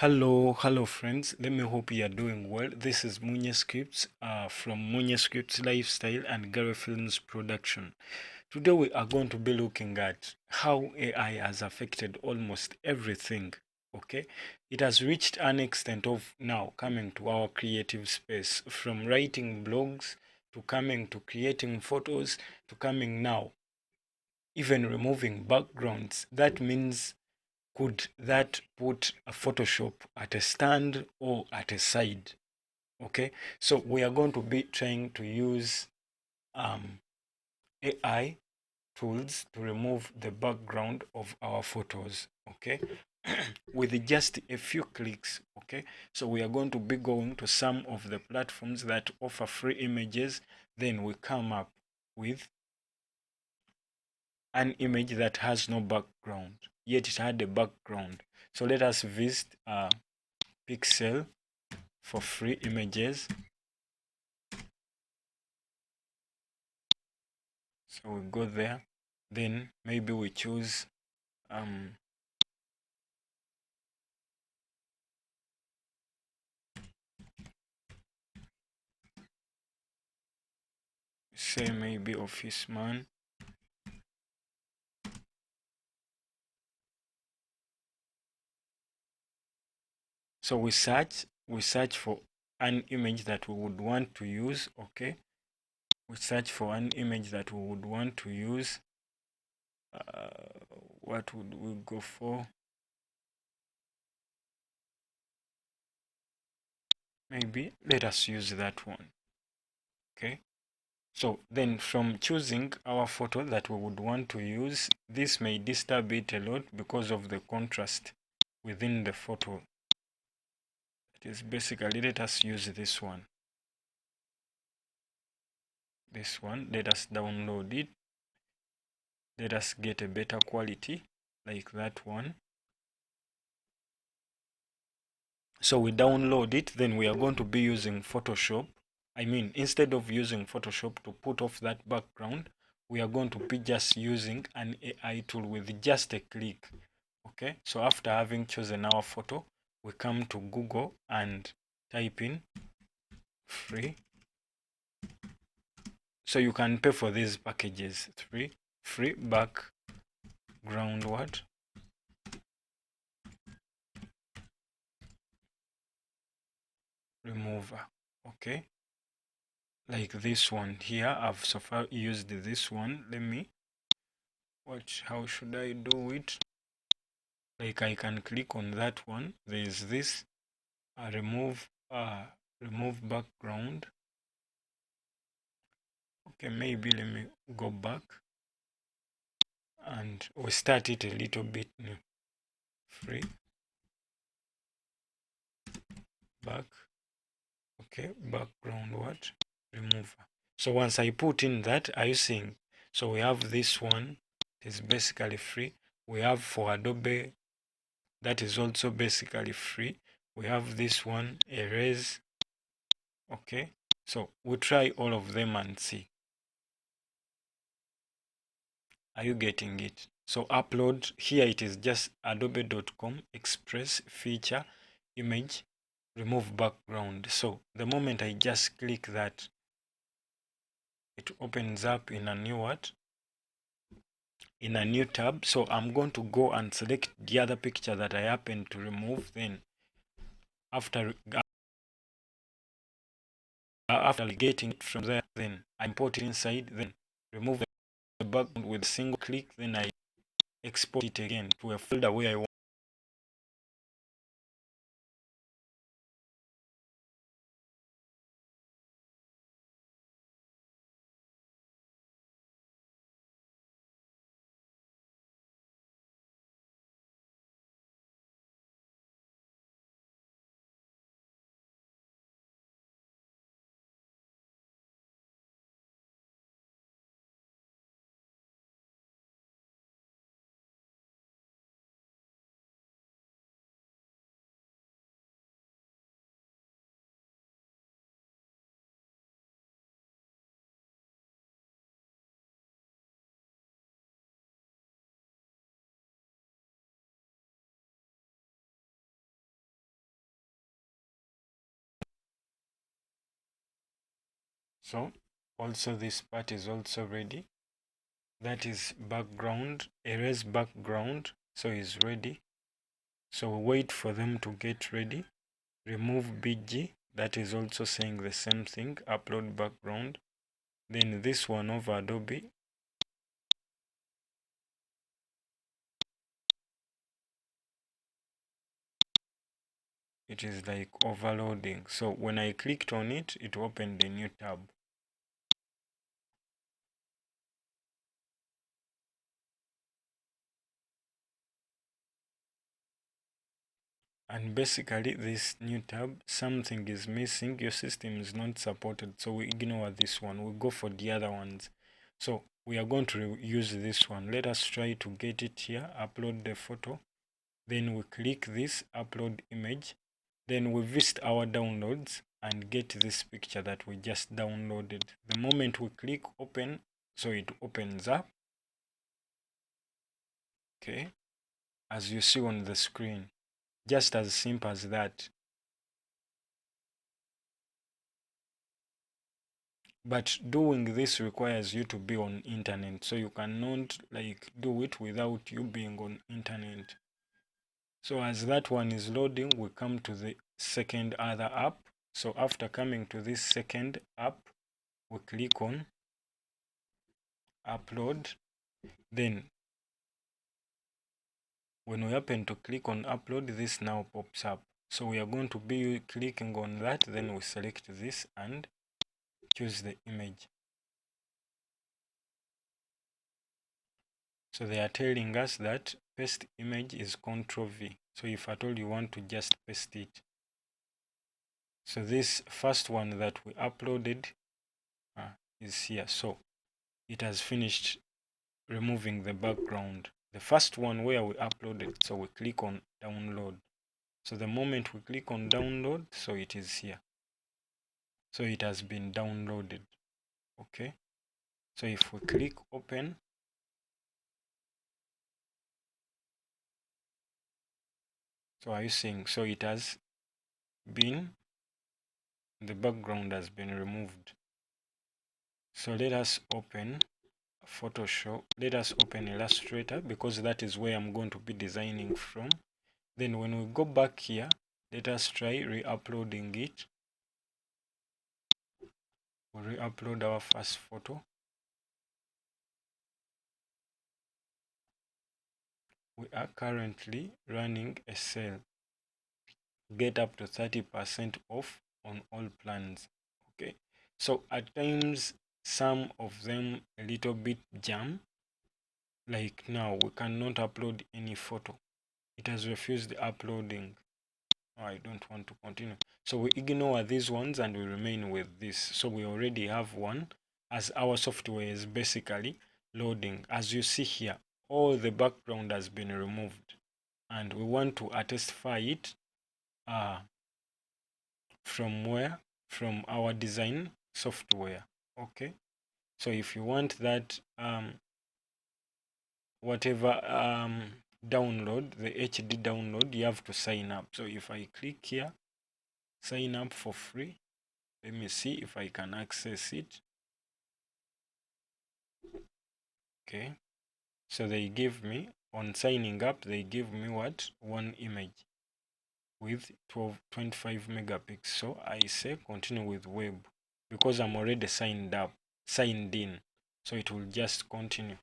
Hello friends. Let me hope you are doing well. This is Munye Scripts from Munye Scripts Lifestyle and Gary Films Production. Today we are going to be looking at how AI has affected almost everything. Okay, it has reached an extent of now coming to our creative space, from writing blogs to coming to creating photos to coming now even removing backgrounds. That means, could that put a Photoshop at a stand or at a side? Okay, so we are going to be trying to use AI tools to remove the background of our photos. Okay, with just a few clicks. Okay, so we are going to be going to some of the platforms that offer free images. Then we come up with an image that has no background, yet it had a background. So let us visit Pixel for free images. So we go there, then maybe we choose say maybe office man. So we search for an image that we would want to use. Okay, we search for an image that we would want to use. What would we go for? Maybe let us use that one. Okay, so then from choosing our photo that we would want to use, this may disturb it a lot because of the contrast within the photo. It is basically, let us use this one. Let us download it. Let us get a better quality like that one. So we download it, then we are going to be using Photoshop. I mean, instead of using Photoshop to put off that background, we are going to be just using an AI tool with just a click. Okay, so after having chosen our photo, we come to Google and type in free. So you can pay for these packages. Free background what? Remover. Okay, like this one here. I've so far used this one. Let me watch. How should I do it? Like, I can click on that one. There is this remove background. Okay, maybe let me go back and we start it a little bit new. Free back. Okay, background what? Remover. So once I put in that, are you seeing? So we have this one. It's basically free. We have for Adobe, that is also basically free. We have this one, erase. Okay, so we'll try all of them and see. Are you getting it? So upload, here it is just adobe.com express feature image remove background. So the moment I just click that, it opens up in a new what? In a new tab. So I'm going to go and select the other picture that I happen to remove. Then after getting it from there, then I import it inside, then remove the background with a single click, then I export it again to a folder where I want So also this part is also ready. That is background, erase background, so is ready. So wait for them to get ready. Remove BG, that is also saying the same thing. Upload background. Then this one over Adobe, it is like overloading. So when I clicked on it, it opened a new tab. And basically this new tab, something is missing. Your system is not supported, so we ignore this one. We go for the other ones. So we are going to use this one. Let us try to get it here. Upload the photo. Then we click this upload image. Then we visit our downloads and get this picture that we just downloaded. The moment we click open, so it opens up. Okay, as you see on the screen, just as simple as that. But doing this requires you to be on internet, so you cannot like do it without you being on internet. So as that one is loading, we come to the second other app. So after coming to this second app, we click on upload. Then when we happen to click on upload, this now pops up. So we are going to be clicking on that. Then we select this and choose the image. So they are telling us that paste image is Ctrl V. So if at all you want to just paste it. So this first one that we uploaded is here. So it has finished removing the background. The first one where we uploaded, so we click on download. So the moment we click on download, so it is here. So it has been downloaded. Okay. So if we click open, so are you seeing? So it has been, the background has been removed. So let us open Photoshop. Let us open Illustrator because that is where I'm going to be designing from. Then when we go back here, let us try re-uploading it. We re-upload our first photo. We are currently running a sale. Get up to 30% off on all plans. Okay. So at times, some of them a little bit jam. Like now, we cannot upload any photo. It has refused uploading. I don't want to continue. So we ignore these ones and we remain with this. So we already have one as our software is basically loading. As you see here, all the background has been removed and we want to attestify it from where? From our design software. Okay. So if you want that whatever download, the HD download, you have to sign up. So if I click here, sign up for free. Let me see if I can access it. Okay. So they give me, on signing up, they give me what? One image with 25 megapixels. So I say continue with web because I'm already signed in. So it will just continue.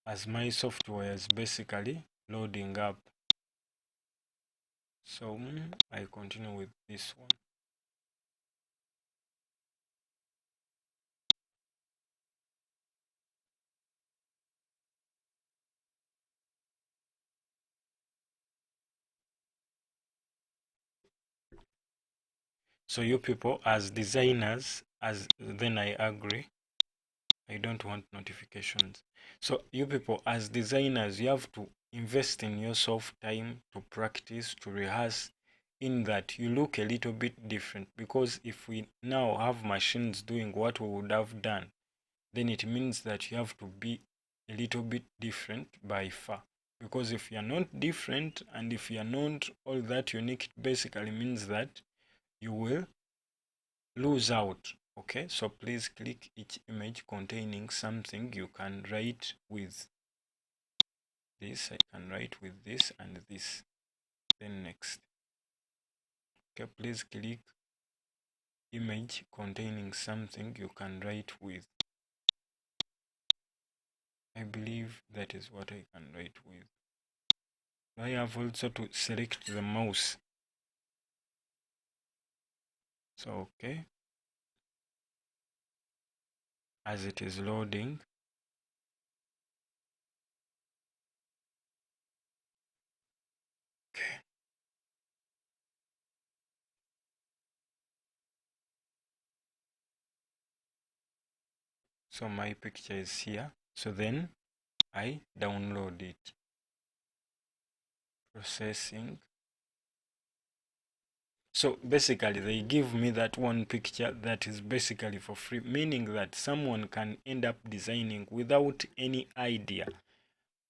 As my software is basically loading up. So I continue with this one. So you people as designers, then I agree. I don't want notifications. So you people as designers, you have to invest in yourself time to practice, to rehearse, in that you look a little bit different. Because if we now have machines doing what we would have done, then it means that you have to be a little bit different by far. because if you're not different and if you're not all that unique, it basically means that you will lose out. Okay, so please click each image containing something. You can write with this, I can write with this and this, then next. Okay, please click image containing something. You can write with, I believe that is what I can write with. I have also to select the mouse. So okay, as it is loading, okay, so my picture is here. So then I download it. Processing. So basically they give me that one picture that is basically for free, meaning that someone can end up designing without any idea,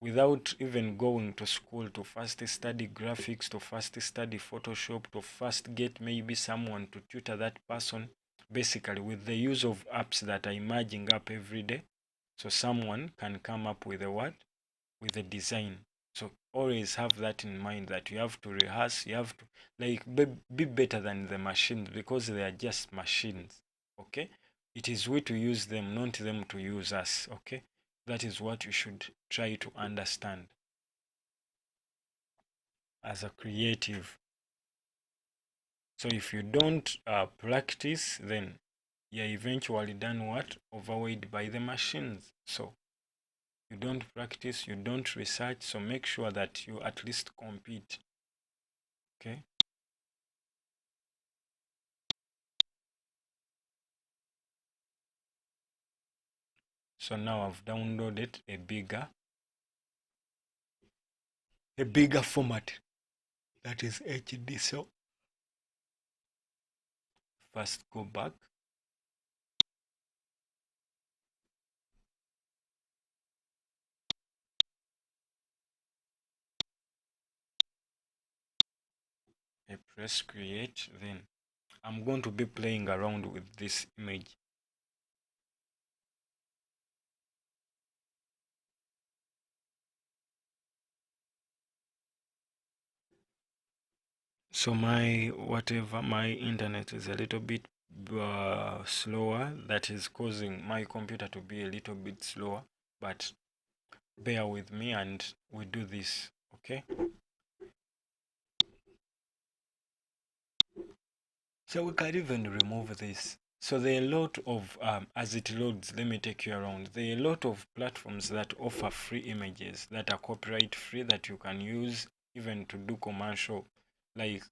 without even going to school to first study graphics, to first study Photoshop, to first get maybe someone to tutor that person. Basically with the use of apps that are emerging up every day, so someone can come up with a what? With a design. So always have that in mind, that you have to rehearse, you have to like be better than the machines, because they are just machines. Okay, it is we to use them, not them to use us. Okay, that is what you should try to understand as a creative. So if you don't practice, then you're eventually done what? Overweighed by the machines. So you don't practice, you don't research, so make sure that you at least compete. Okay, so now I've downloaded a bigger format, that is HD. So first go back, I press create, then I'm going to be playing around with this image. So my internet is a little bit slower, that is causing my computer to be a little bit slower, but bear with me and we do this. Okay, so we can even remove this. So there are a lot of as it loads, let me take you around. There are a lot of platforms that offer free images that are copyright free, that you can use even to do commercial, like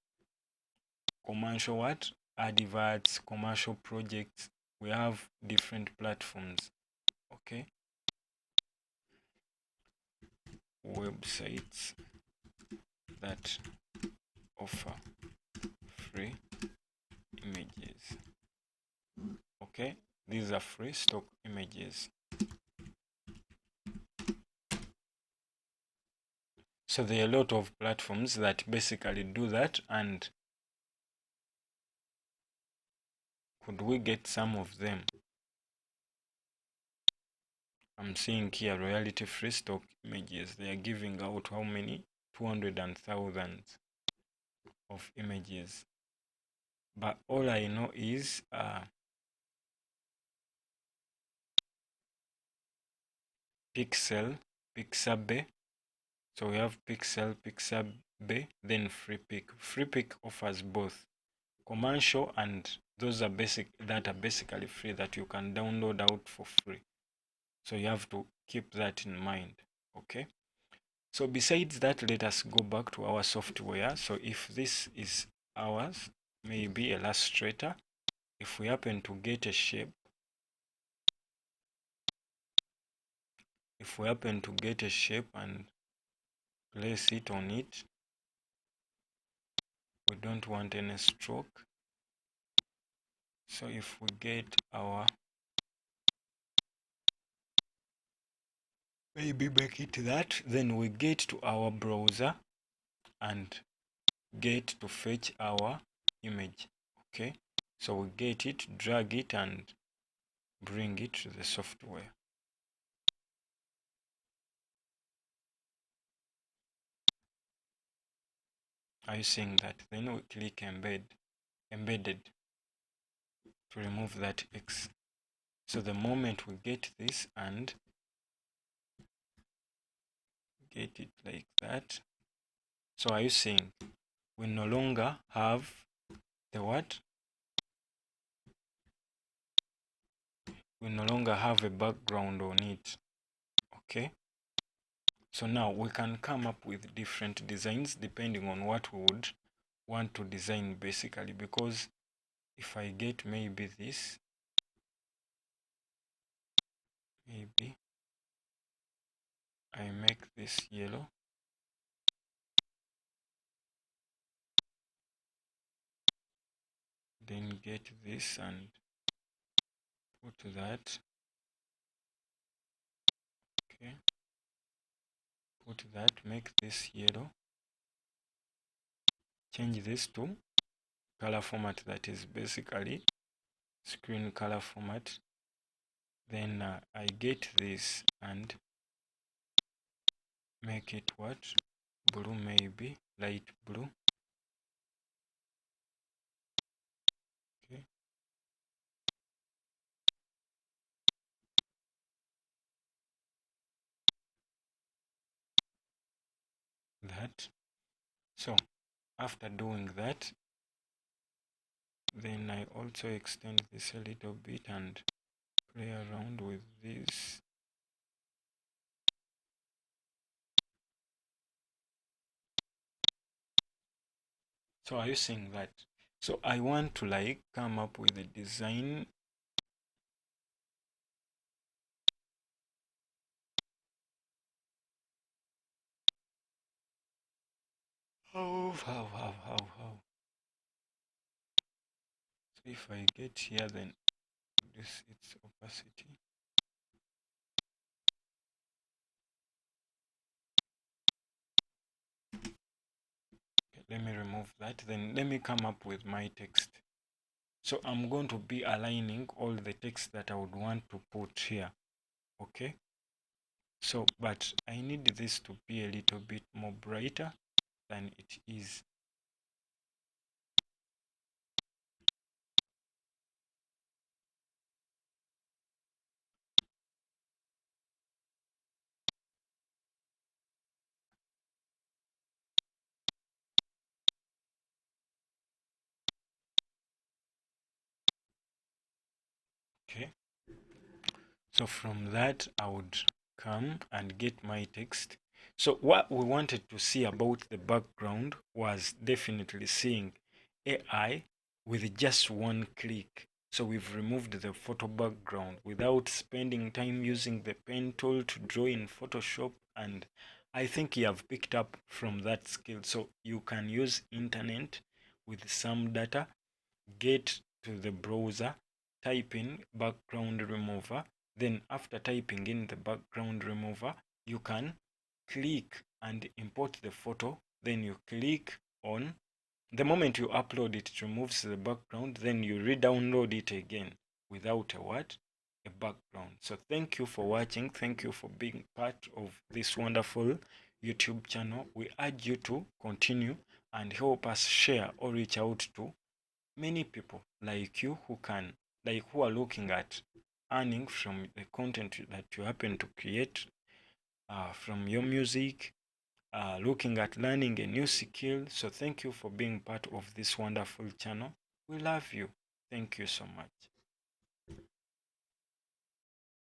commercial what? Adverts, commercial projects. We have different platforms. Okay, websites that offer free images. Okay, these are free stock images. So there are a lot of platforms that basically do that. And could we get some of them? I'm seeing here royalty free stock images. They are giving out how many? 200,000 of images. But all I know is Pixabay. So we have Pixabay, then FreePic. FreePic offers both commercial, and those are basically free, that you can download out for free. So you have to keep that in mind. Okay, so besides that, let us go back to our software. So if this is ours, maybe Illustrator, if we happen to get a shape, and place it on it, we don't want any stroke. So if we get our maybe make it that. Then we get to our browser and get to fetch our image. Okay, so we get it, drag it and bring it to the software. Are you seeing that? Then we click embedded to remove that X. So the moment we get this and get it like that, so are you seeing we no longer have the what? We no longer have a background on it. Okay, so now we can come up with different designs depending on what we would want to design basically, because if I get maybe this, maybe I make this yellow, then get this and put that. Okay, put that, make this yellow, change this to color format that is basically screen color format. Then I get this and make it what? Blue, maybe light blue. Okay, that. So after doing that, then I also extend this a little bit and play around with this. So are you seeing that? So I want to like come up with a design. How. So if I get here, then this its opacity. Okay, let me remove that. Then let me come up with my text. So I'm going to be aligning all the text that I would want to put here. Okay. So, but I need this to be a little bit more brighter than it is. Okay. So from that, I would come and get my text. So what we wanted to see about the background was definitely seeing AI with just one click. So we've removed the photo background without spending time using the pen tool to draw in Photoshop. And I think you have picked up from that skill. So you can use internet with some data, get to the browser, type in background remover. Then after typing in the background remover, you can click and import the photo. Then you click on, the moment you upload it, it removes the background. Then you re-download it again without a what? A background. So thank you for watching. Thank you for being part of this wonderful YouTube channel. We urge you to continue and help us share or reach out to many people like you who are looking at earning from the content that you happen to create, from your music, looking at learning a new skill. So thank you for being part of this wonderful channel. We love you. Thank you so much.